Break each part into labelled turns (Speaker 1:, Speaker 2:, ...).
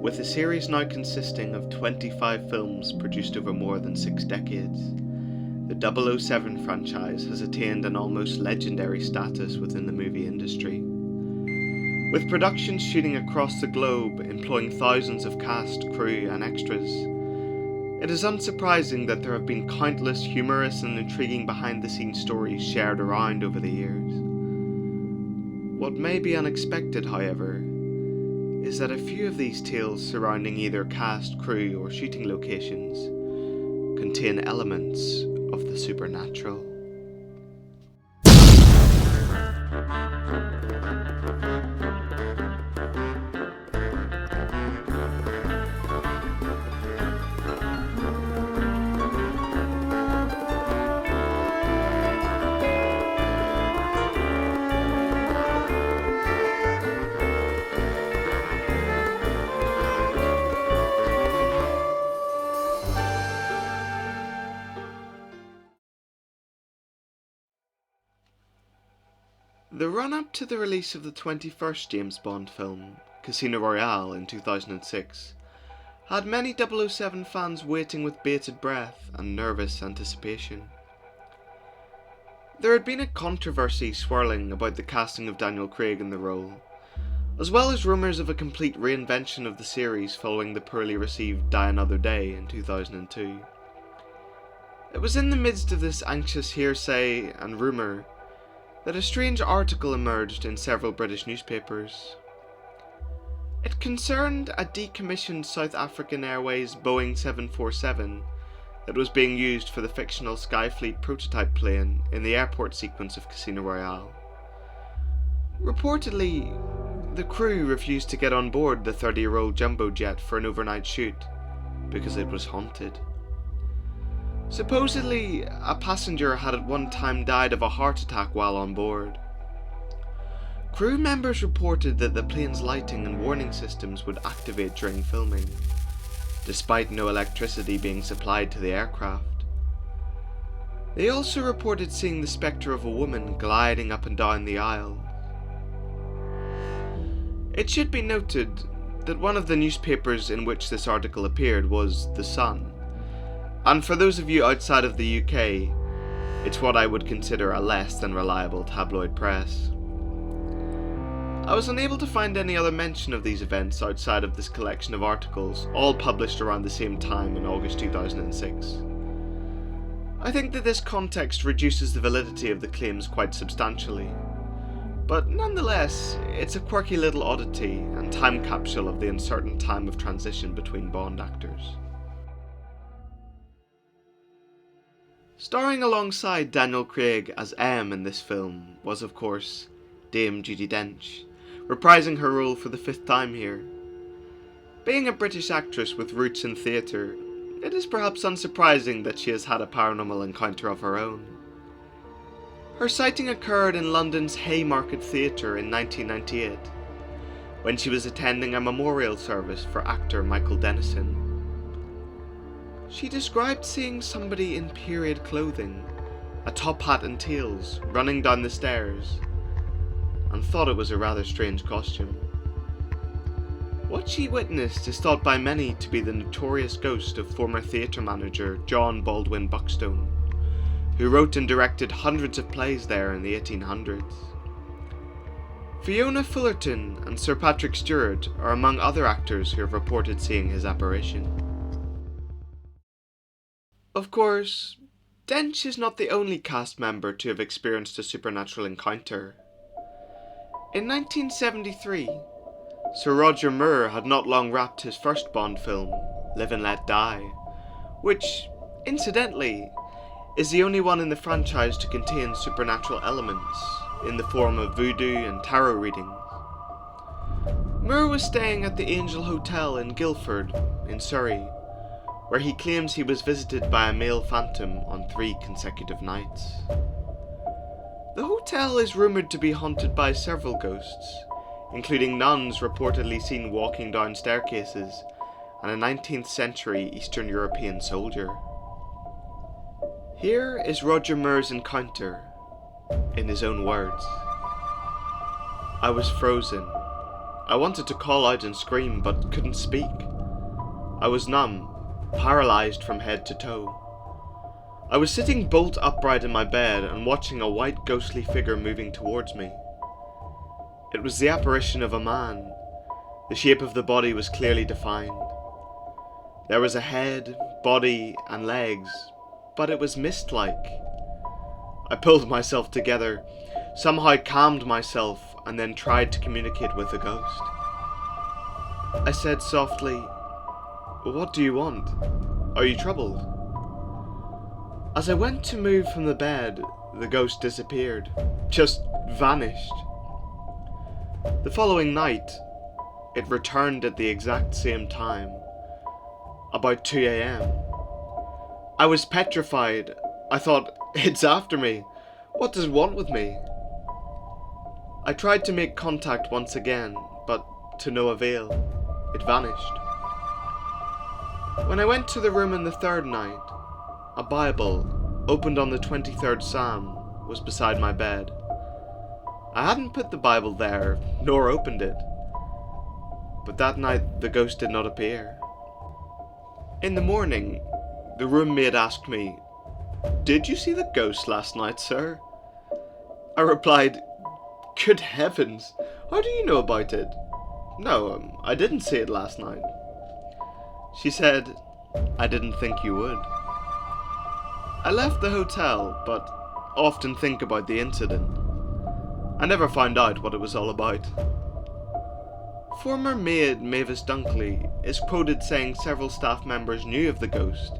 Speaker 1: With a series now consisting of 25 films produced over more than 6 decades, the 007 franchise has attained an almost legendary status within the movie industry. With productions shooting across the globe employing thousands of cast, crew and extras, it is unsurprising that there have been countless humorous and intriguing behind-the-scenes stories shared around over the years. What may be unexpected, however, is that a few of these tales surrounding either cast, crew or shooting locations contain elements of the supernatural. The run-up to the release of the 21st James Bond film, Casino Royale, in 2006, had many 007 fans waiting with bated breath and nervous anticipation. There had been a controversy swirling about the casting of Daniel Craig in the role, as well as rumours of a complete reinvention of the series following the poorly received Die Another Day in 2002. It was in the midst of this anxious hearsay and rumour that a strange article emerged in several British newspapers. It concerned a decommissioned South African Airways Boeing 747 that was being used for the fictional Skyfleet prototype plane in the airport sequence of Casino Royale. Reportedly, the crew refused to get on board the 30-year-old jumbo jet for an overnight shoot because it was haunted. Supposedly, a passenger had at one time died of a heart attack while on board. Crew members reported that the plane's lighting and warning systems would activate during filming, despite no electricity being supplied to the aircraft. They also reported seeing the spectre of a woman gliding up and down the aisle. It should be noted that one of the newspapers in which this article appeared was The Sun. And for those of you outside of the UK, it's what I would consider a less than reliable tabloid press. I was unable to find any other mention of these events outside of this collection of articles, all published around the same time in August 2006. I think that this context reduces the validity of the claims quite substantially, but nonetheless, it's a quirky little oddity and time capsule of the uncertain time of transition between Bond actors. Starring alongside Daniel Craig as M in this film was, of course, Dame Judi Dench, reprising her role for the 5th time here. Being a British actress with roots in theatre, it is perhaps unsurprising that she has had a paranormal encounter of her own. Her sighting occurred in London's Haymarket Theatre in 1998, when she was attending a memorial service for actor Michael Dennison. She described seeing somebody in period clothing, a top hat and tails, running down the stairs, and thought it was a rather strange costume. What she witnessed is thought by many to be the notorious ghost of former theatre manager John Baldwin Buckstone, who wrote and directed hundreds of plays there in the 1800s. Fiona Fullerton and Sir Patrick Stewart are among other actors who have reported seeing his apparition. Of course, Dench is not the only cast member to have experienced a supernatural encounter. In 1973, Sir Roger Moore had not long wrapped his first Bond film, Live and Let Die, which, incidentally, is the only one in the franchise to contain supernatural elements, in the form of voodoo and tarot readings. Moore was staying at the Angel Hotel in Guildford, in Surrey, where he claims he was visited by a male phantom on 3 consecutive nights. The hotel is rumoured to be haunted by several ghosts, including nuns reportedly seen walking down staircases and a 19th century Eastern European soldier. Here is Roger Moore's encounter, in his own words. I was frozen, I wanted to call out and scream, but couldn't speak. I was numb, paralysed from head to toe. I was sitting bolt upright in my bed and watching a white ghostly figure moving towards me. It was the apparition of a man. The shape of the body was clearly defined. There was a head, body, and legs, but it was mist-like. I pulled myself together, somehow calmed myself, and then tried to communicate with the ghost. I said softly, "What do you want? Are you troubled?" As I went to move from the bed, the ghost disappeared, just vanished. The following night, it returned at the exact same time, about 2 a.m. I was petrified. I thought, it's after me. What does it want with me? I tried to make contact once again, but to no avail. It vanished. When I went to the room in the third night, a Bible, opened on the 23rd Psalm, was beside my bed. I hadn't put the Bible there, nor opened it. But that night the ghost did not appear. In the morning, the roommate asked me, "Did you see the ghost last night, sir?" I replied, "Good heavens, how do you know about it?" "No, I didn't see it last night." She said, "I didn't think you would." I left the hotel, but often think about the incident. I never found out what it was all about. Former maid Mavis Dunkley is quoted saying several staff members knew of the ghost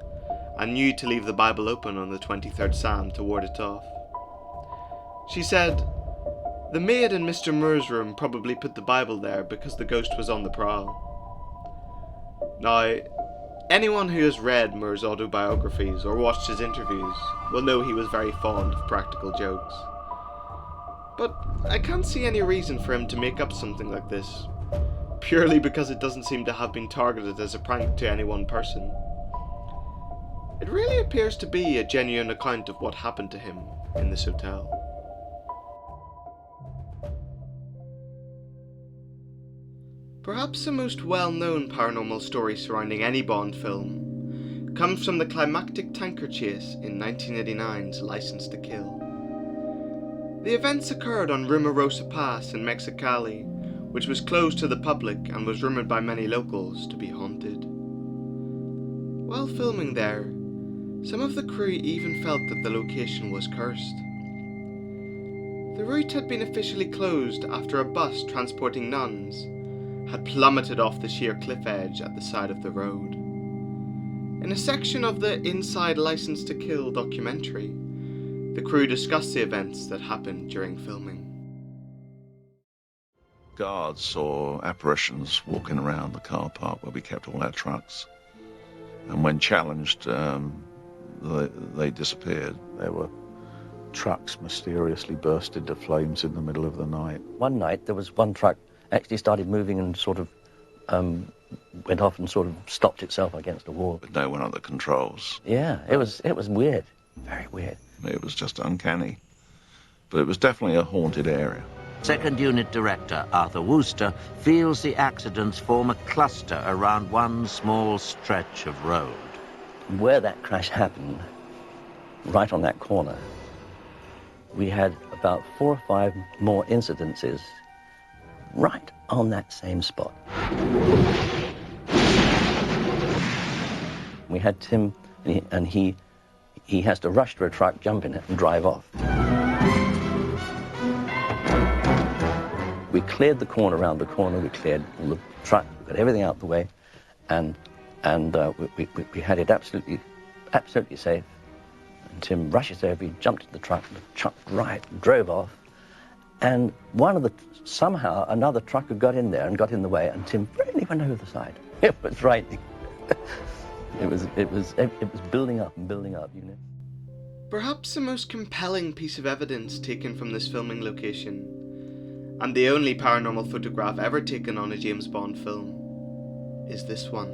Speaker 1: and knew to leave the Bible open on the 23rd Psalm to ward it off. She said, "The maid in Mr. Moore's room probably put the Bible there because the ghost was on the prowl." Now, anyone who has read Moore's autobiographies or watched his interviews will know he was very fond of practical jokes. But I can't see any reason for him to make up something like this, purely because it doesn't seem to have been targeted as a prank to any one person. It really appears to be a genuine account of what happened to him in this hotel. Perhaps the most well-known paranormal story surrounding any Bond film comes from the climactic tanker chase in 1989's License to Kill. The events occurred on Rumarosa Pass in Mexicali, which was closed to the public and was rumoured by many locals to be haunted. While filming there, some of the crew even felt that the location was cursed. The route had been officially closed after a bus transporting nuns had plummeted off the sheer cliff edge at the side of the road. In a section of the Inside License to Kill documentary, the crew discussed the events that happened during filming.
Speaker 2: Guards saw apparitions walking around the car park where we kept all our trucks. And when challenged, they disappeared.
Speaker 3: There were trucks mysteriously burst into flames in the middle of the night.
Speaker 4: One night there was one truck actually started moving and sort of went off and sort of stopped itself against a wall.
Speaker 2: With no one at the controls.
Speaker 4: Yeah, it was weird, very weird.
Speaker 2: It was just uncanny. But it was definitely a haunted area.
Speaker 5: Second Unit Director Arthur Wooster feels the accidents form a cluster around one small stretch of road.
Speaker 4: Where that crash happened, right on that corner, we had about 4 or 5 more incidences right on that same spot. We had Tim, and he has to rush to a truck, jump in it, and drive off. We cleared the corner, around the corner, we cleared all the truck, we got everything out the way, and we had it absolutely safe. And Tim rushes over, he jumped in the truck drove off, and somehow another trucker got in there and got in the way, and Tim went over the side. It was frightening. It was building up and building up, you know.
Speaker 1: Perhaps the most compelling piece of evidence taken from this filming location, and the only paranormal photograph ever taken on a James Bond film, is this one.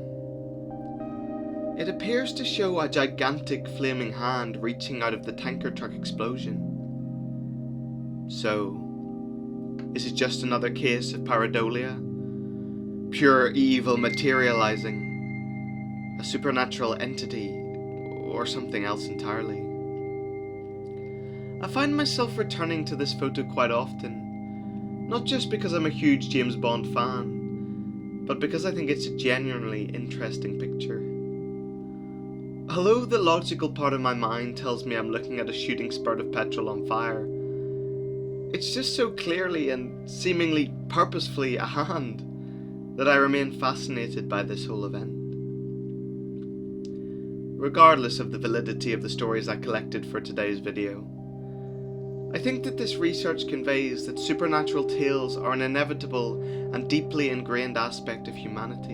Speaker 1: It appears to show a gigantic flaming hand reaching out of the tanker truck explosion. So, is it just another case of pareidolia, pure evil materializing, a supernatural entity, or something else entirely. I find myself returning to this photo quite often, not just because I'm a huge James Bond fan, but because I think it's a genuinely interesting picture. Although the logical part of my mind tells me I'm looking at a shooting spurt of petrol on fire, it's just so clearly and seemingly purposefully a hand that I remain fascinated by this whole event. Regardless of the validity of the stories I collected for today's video, I think that this research conveys that supernatural tales are an inevitable and deeply ingrained aspect of humanity.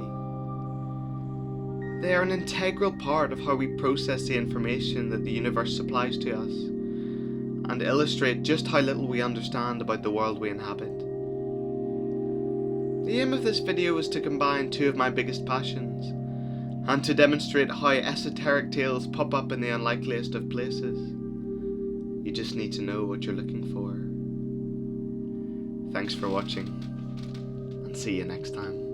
Speaker 1: They are an integral part of how we process the information that the universe supplies to us, and illustrate just how little we understand about the world we inhabit. The aim of this video is to combine two of my biggest passions, and to demonstrate how esoteric tales pop up in the unlikeliest of places. You just need to know what you're looking for. Thanks for watching, and see you next time.